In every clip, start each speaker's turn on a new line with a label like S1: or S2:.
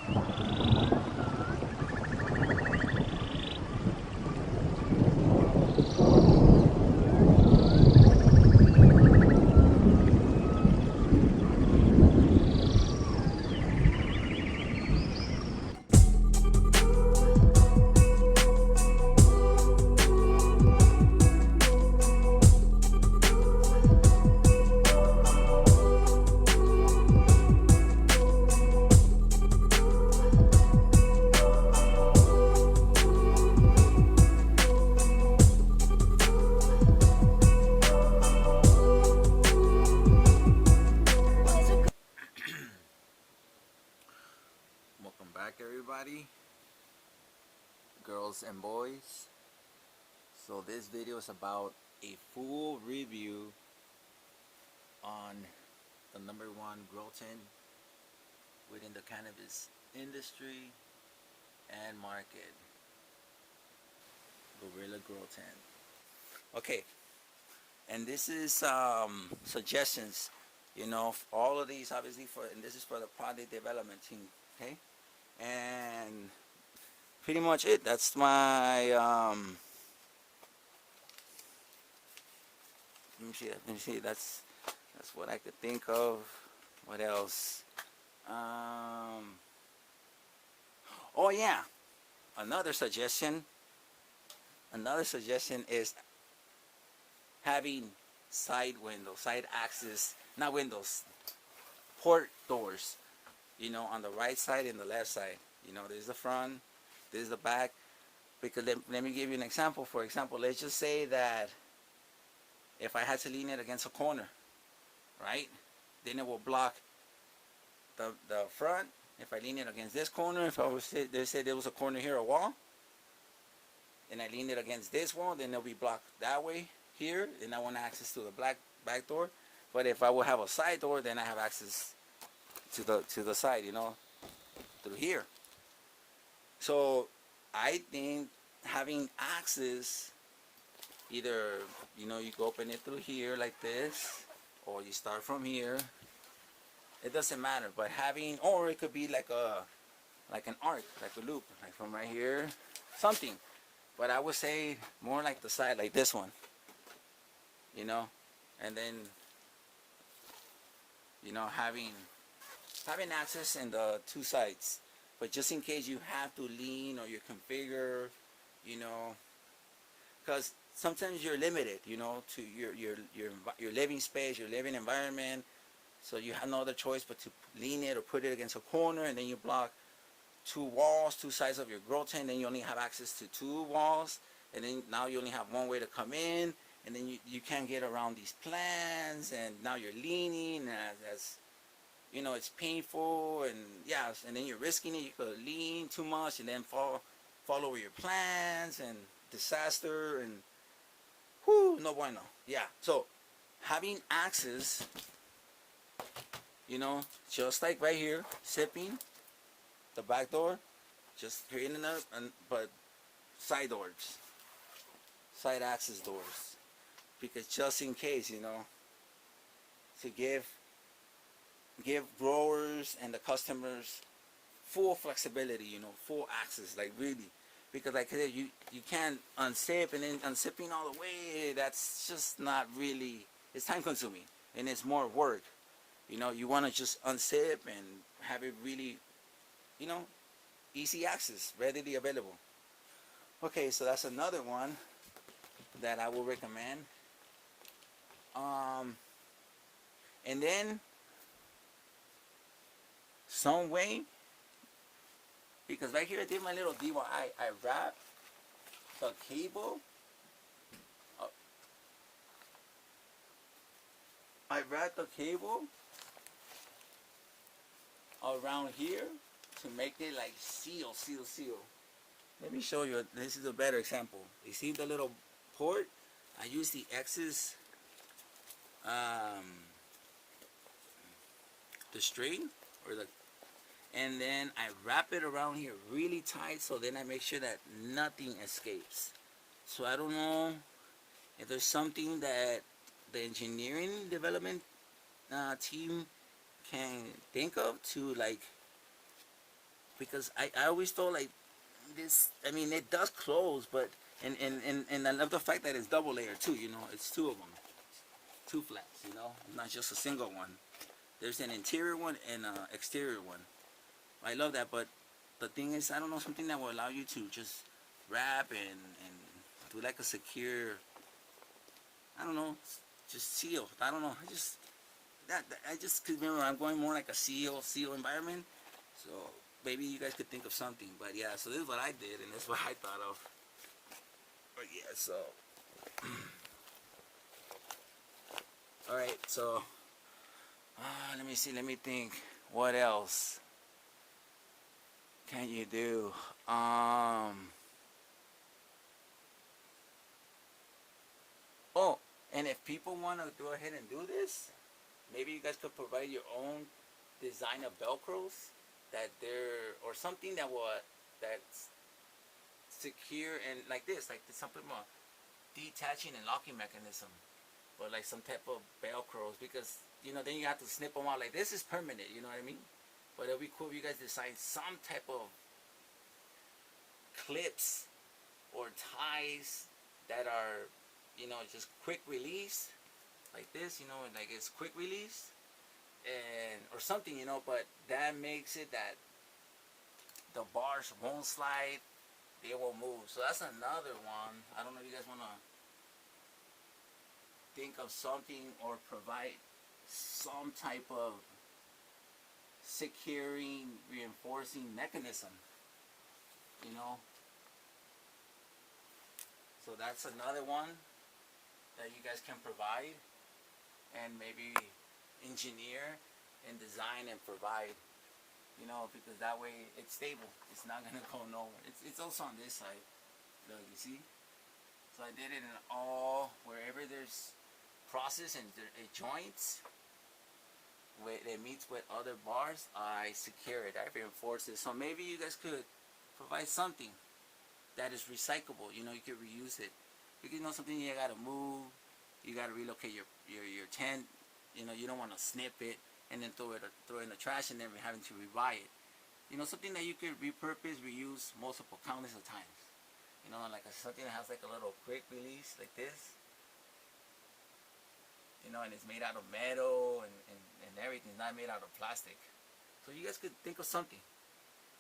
S1: Welcome back, everybody, girls and boys. So this video is about a full review on the #1 grow tent within the cannabis industry and market, Gorilla Grow Tent. Okay, and this is suggestions, all of these obviously and this is for the product development team. Okay, and pretty much it. That's my let me see. That's what I could think of. What else? Oh yeah, another suggestion is having side access, not windows, port doors, on the right side and the left side. There's the front, there's the back. Because let me give you an example. For example, let's just say that if I had to lean it against a corner, right, then it will block the front. If I lean it against this corner, if I was they said there was a corner here, a wall, and I lean it against this wall, then it'll be blocked that way here, and I want access to the back door. But if I will have a side door, then I have access to the side, through here. So I think having access, either you can open it through here like this, or you start from here. It doesn't matter, but having, or it could be like an arc, like a loop, like from right here, something. But I would say more like the side, like this one, and then having access in the two sides. But just in case you have to lean or you configure, because sometimes you're limited, to your living space, your living environment. So you have no other choice but to lean it or put it against a corner, and then you block two walls, two sides of your grow tent. Then you only have access to two walls, and then now you only have one way to come in, and then you can't get around these plants, and now you're leaning, and that's it's painful, and and then you're risking it. You could lean too much and then fall over your plants, and disaster, and no bueno. So having access, just like right here, sipping the back door, just creating but side doors, side access doors, because just in case, to give growers and the customers full flexibility, full access, like really, because like I said, you can't unzip, and then unzipping all the way, that's just not really, it's time consuming and it's more work. You want to just unzip and have it really, easy access, readily available. Okay, so that's another one that I will recommend. And then some way, because right here I did my little DIY. I wrapped the cable. I wrapped the cable around here to make it like seal. Let me show you. This is a better example. You see the little port? I use the excess the string and then I wrap it around here really tight, so then I make sure that nothing escapes. So I don't know if there's something that the engineering development team can think of to because I always thought like this. I mean, it does close, but and I love the fact that it's double layer too. You know, it's two of them, two flats. You know, not just a single one. There's an interior one and an exterior one. I love that, but the thing is, I don't know, something that will allow you to just wrap and do like a secure, I don't know, just seal. I don't know. I just could remember I'm going more like a seal environment. So maybe you guys could think of something. But yeah, so this is what I did, and that's what I thought of. But yeah, so all right, so let me see, let me think. What else can you do? Oh, and if people want to go ahead and do this, maybe you guys could provide your own design of Velcros that they're, or something that will, that's secure and like this, like something more detaching and locking mechanism, or like some type of Velcros, because you know then you have to snip them out. Like this is permanent, you know what I mean? But it'll be cool if you guys design some type of clips or ties that are, you know, just quick release, like this, you know, like it's quick release, and or something, you know, but that makes it that the bars won't slide, they will move. So that's another one. I don't know if you guys want to think of something or provide some type of securing, reinforcing mechanism, you know. So that's another one that you guys can provide, and maybe engineer and design and provide, you know, because that way it's stable. It's not gonna go nowhere. It's also on this side. Look, you see? So I did it in all, wherever there's crosses and it joints, where it meets with other bars, I secure it, I reinforce it. So maybe you guys could provide something that is recyclable. You know, you could reuse it. You know, something you gotta move, you gotta relocate your tent. You know, you don't want to snip it and then throw it in the trash and then having to rebuy it. You know, something that you could repurpose, reuse multiple countless of times. You know, like something that has like a little quick release like this. You know, and it's made out of metal and everything. It's not made out of plastic. So you guys could think of something,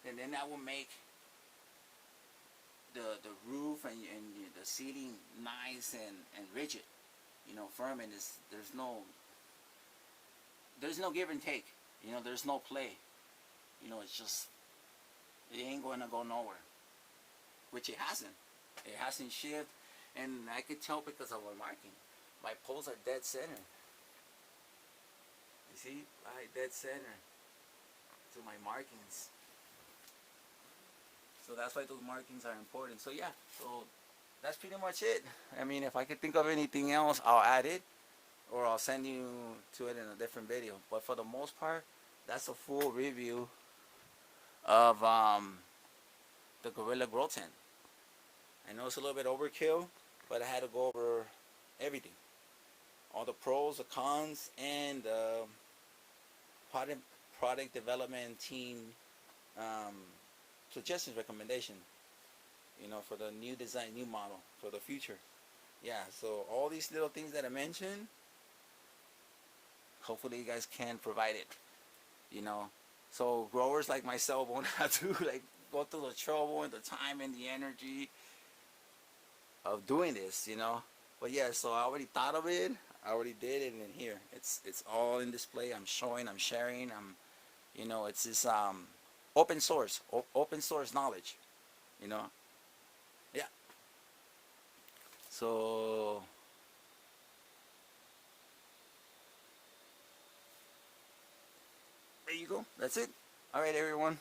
S1: and then that will make the roof and the ceiling nice and rigid. You know, firm, and there's no give and take. You know, there's no play. You know, it's just, it ain't going to go nowhere. Which it hasn't. It hasn't shifted. And I could tell because of my marking. My poles are dead center. You see? Right, dead center to my markings. So that's why those markings are important. So yeah, so that's pretty much it. I mean, if I could think of anything else, I'll add it, or I'll send you to it in a different video. But for the most part, that's a full review of the Gorilla Grow Tent. I know it's a little bit overkill, but I had to go over everything. All the pros, the cons, and the product development team suggestions, recommendation, you know, for the new design, new model, for the future. Yeah, so all these little things that I mentioned, hopefully you guys can provide it, you know, so growers like myself won't have to like go through the trouble and the time and the energy of doing this, you know. But yeah, so I already thought of it, I already did it, and here it's all in display. I'm showing, I'm sharing, you know, it's this open source knowledge, you know. Yeah, so there you go, that's it. All right, everyone,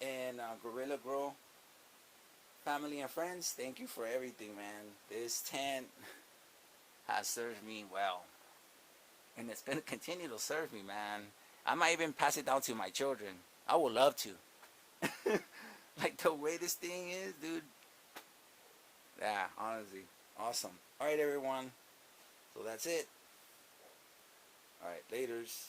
S1: and Gorilla Grow family and friends, thank you for everything, man. This tent has served me well, and it's gonna continue to serve me, man. I might even pass it down to my children. I would love to. Like the way this thing is, dude. Yeah, honestly, awesome. All right, everyone. So that's it. All right, laters.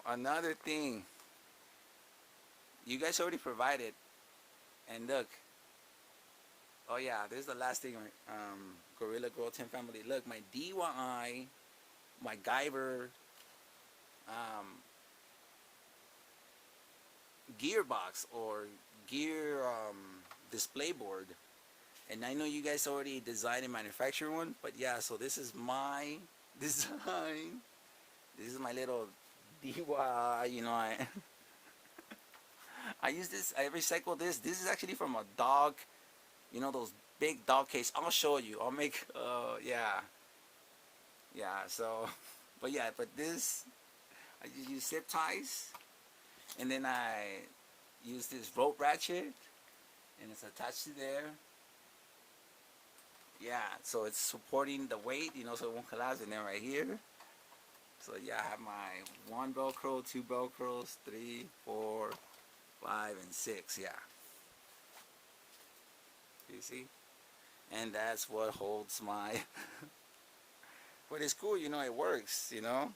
S1: another thing. You guys already provided. And look. Oh yeah, this is the last thing. Gorilla Grow 10 family. Look, my DIY, my Guyver, gearbox or gear display board. And I know you guys already designed and manufactured one, but yeah, so this is my design. This is my little DIY, you know, I use this, I recycle this. This is actually from a dog, you know, those big dog case. I'll show you. I'll make, yeah. Yeah, so, but this, I just use zip ties. And then I use this rope ratchet. And it's attached to there. Yeah, so it's supporting the weight, you know, so it won't collapse. And then right here. So yeah, I have my 1 Velcro, 2 Velcros, 3, 4, 5, and 6, yeah. You see? And that's what holds my... But it's cool, you know, it works, you know?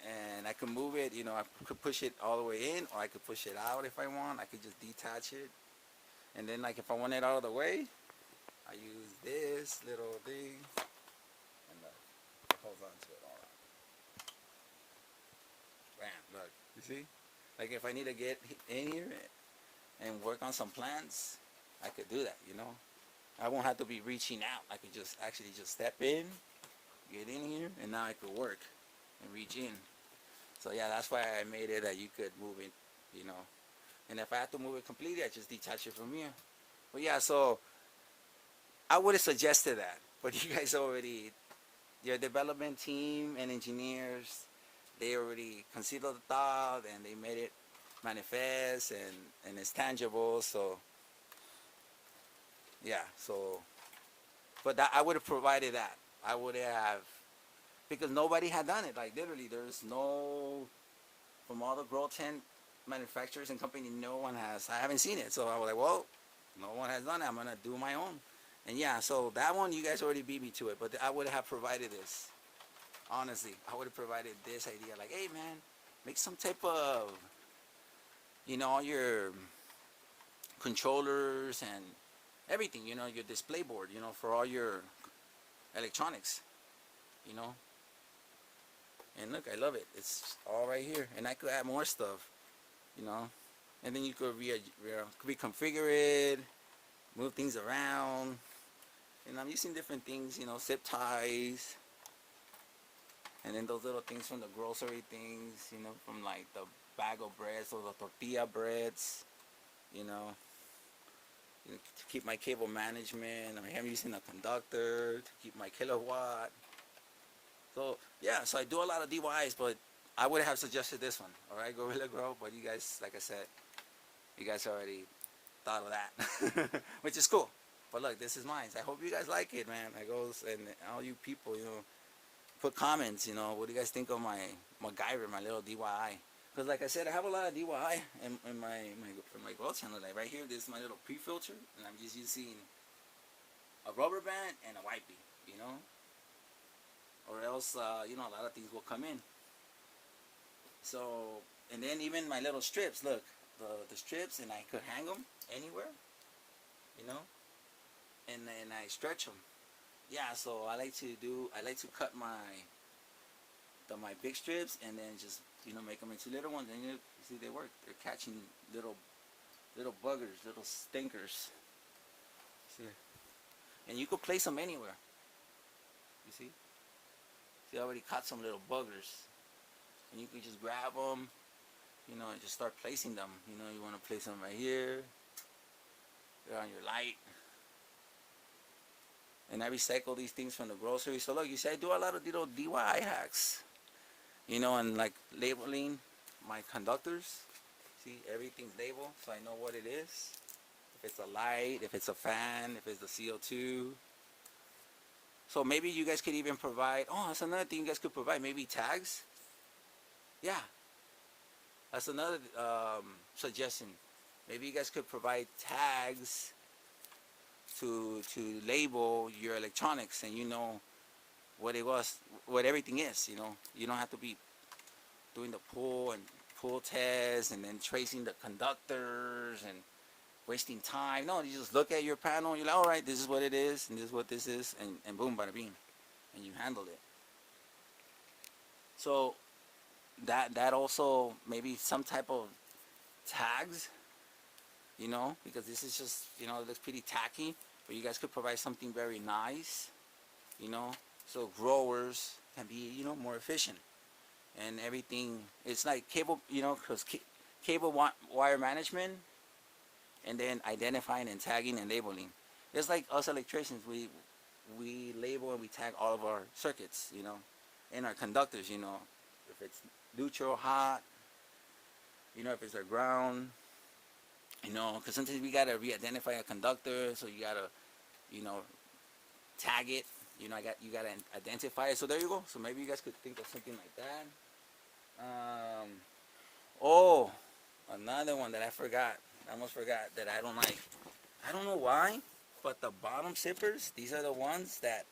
S1: And I can move it, you know, I could push it all the way in, or I could push it out if I want. I could just detach it. And then, like, if I want it out of the way, I use this little thing. And it holds on to it all right. Bam, look, you see? Like, if I need to get in here and work on some plants, I could do that, you know? I won't have to be reaching out. I could just actually just step in, get in here, and now I could work and reach in. So yeah, that's why I made it that you could move it, you know. And if I have to move it completely, I just detach it from here. But yeah, so I would have suggested that. But you guys already, your development team and engineers, they already considered the thought and they made it manifest and it's tangible. So yeah, so, but that, I would have provided that. I would have, because nobody had done it. Like literally, there's no, from all the Grow 10 manufacturers and company, no one has. I haven't seen it. So I was like, well, no one has done it. I'm going to do my own. And yeah, so that one, you guys already beat me to it. But I would have provided this. Honestly, I would have provided this idea. Like, hey, man, make some type of, you know, all your controllers and everything, you know, your display board, you know, for all your electronics, you know. And look, I love it. It's all right here. And I could add more stuff, you know. And then you could reconfigure it, move things around. And I'm using different things, you know, zip ties. And then those little things from the grocery things, you know, from like the bag of breads or the tortilla breads, you know to keep my cable management. I'm using a conductor to keep my kilowatt. So yeah, so I do a lot of DIYs, but I would have suggested this one. All right, Gorilla Grow. But you guys, like I said, you guys already thought of that, which is cool. But look, this is mine. I hope you guys like it, man. I goes and all you people, you know, put comments. You know, what do you guys think of my MacGyver, my little DIY? Because like I said, I have a lot of DIY in my grow channel. Like right here, this is my little pre-filter, and I'm just using a rubber band and a wipey, you know. Or else, you know, a lot of things will come in. So, and then even my little strips, look, the strips, and I could hang them anywhere, you know, and then I stretch them. Yeah, so I like to cut my big strips and then just, you know, make them into little ones, and you see they work. They're catching little buggers, little stinkers. See, and you could place them anywhere. You see? See, I already caught some little buggers. And you could just grab them, you know, and just start placing them. You know, you want to place them right here. They're on your light. And I recycle these things from the grocery. So look, you see, I do a lot of little DIY hacks. You know, and like labeling my conductors. See, everything's labeled, so I know what it is. If it's a light, if it's a fan, if it's the CO2. So maybe you guys could even provide, oh, that's another thing you guys could provide, maybe tags. Yeah, that's another suggestion. Maybe you guys could provide tags to label your electronics, and you know what it was, what everything is. You know, you don't have to be doing the pull test and then tracing the conductors and wasting time. No, you just look at your panel, you're like, all right, this is what it is, and this is what this is, and boom, bada bing, and you handle it. So that also maybe some type of tags, you know, because this is just, you know, it looks pretty tacky, but you guys could provide something very nice, you know, so growers can be, you know, more efficient. And everything, it's like cable, you know, because cable wire management, and then identifying and tagging and labeling. It's like us electricians, we label and we tag all of our circuits, you know, and our conductors, you know, if it's neutral, hot, you know, if it's a ground, you know, because sometimes we gotta re-identify a conductor, so you gotta, you know, tag it, you know, you gotta identify it. So there you go. So maybe you guys could think of something like that. Oh, another one that I forgot. I almost forgot that I don't like. I don't know why, but the bottom zippers, these are the ones that,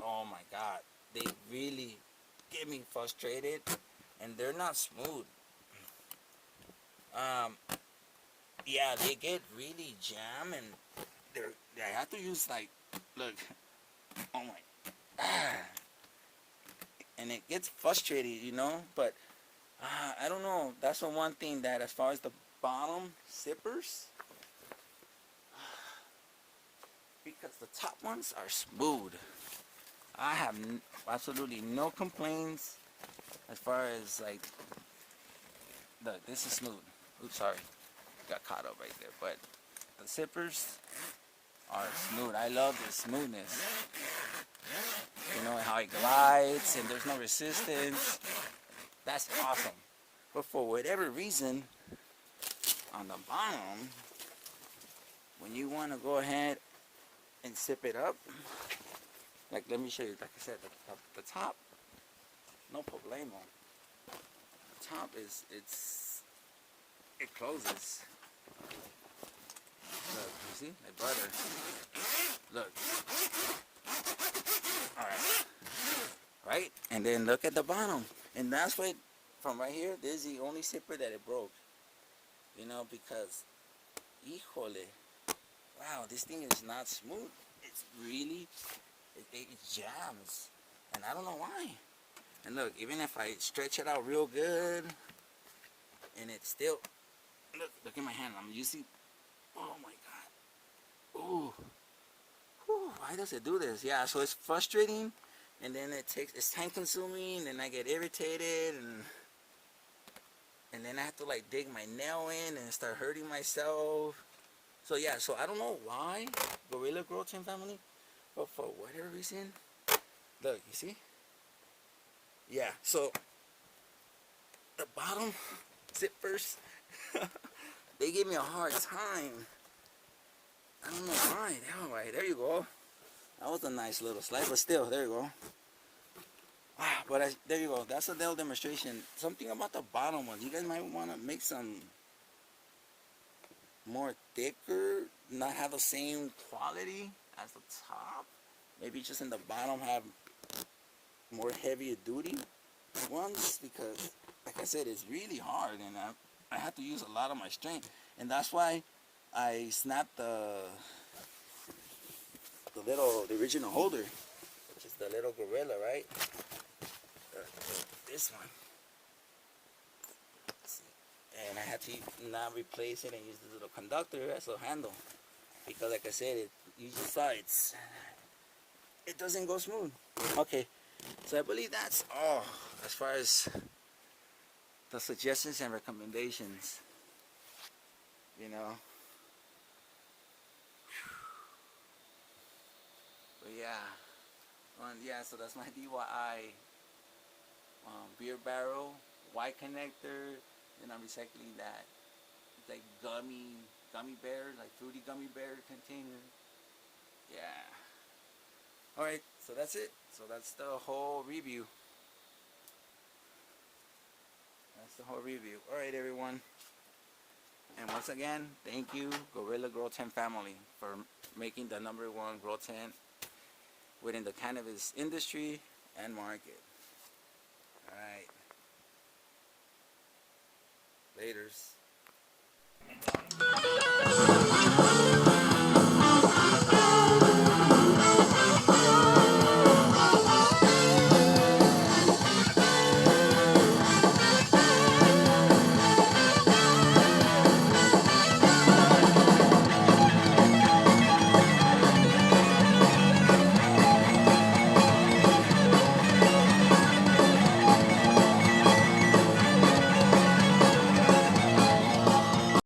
S1: oh my God, they really get me frustrated, and they're not smooth. Yeah, they get really jam, and I have to use like, look, oh my, and it gets frustrated, you know, but I don't know. That's the one thing that, as far as the bottom zippers, because the top ones are smooth. I have absolutely no complaints as far as like, look, this is smooth. Oops, sorry, got caught up right there. But the zippers are smooth. I love the smoothness. You know how it glides and there's no resistance. That's awesome. But for whatever reason, on the bottom, when you want to go ahead and zip it up, like, let me show you, like I said, the top, no problemo. The top is, it closes. Look, you see, like butter. Look. Alright. Right? And then look at the bottom. And that's what, from right here, this is the only zipper that it broke. You know, because, híjole, wow, this thing is not smooth. It's really, it jams. And I don't know why. And look, even if I stretch it out real good, and it's still, look at my hand, I'm using, oh my God. Ooh. Whew, why does it do this? Yeah, so it's frustrating, and then it's time consuming, and I get irritated, and then I have to like dig my nail in and start hurting myself. So yeah, so I don't know why, Gorilla Grow Team family, but for whatever reason, look, you see? Yeah, so the bottom zippers, they give me a hard time. I don't know why. Alright, there you go. That was a nice little slide, but still, there you go. But there you go. That's a little demonstration. Something about the bottom ones. You guys might want to make some more thicker, not have the same quality as the top. Maybe just in the bottom have more heavier duty ones, because, like I said, it's really hard, and I have to use a lot of my strength, and that's why I snapped the original holder, which is the little Gorilla, right? This one. And I had to now replace it and use the little conductor as a handle, because, like I said, you just saw it doesn't go smooth. Okay, so I believe that's all as far as the suggestions and recommendations, you know. But yeah, so that's my DIY beer barrel, white connector, and I'm recycling that. It's like gummy bear, like fruity gummy bear container. Yeah. Alright, so that's it. So that's the whole review. Alright, everyone. And once again, thank you, Gorilla Grow Tent family, for making the #1 grow tent within the cannabis industry and market. Alright. Laters.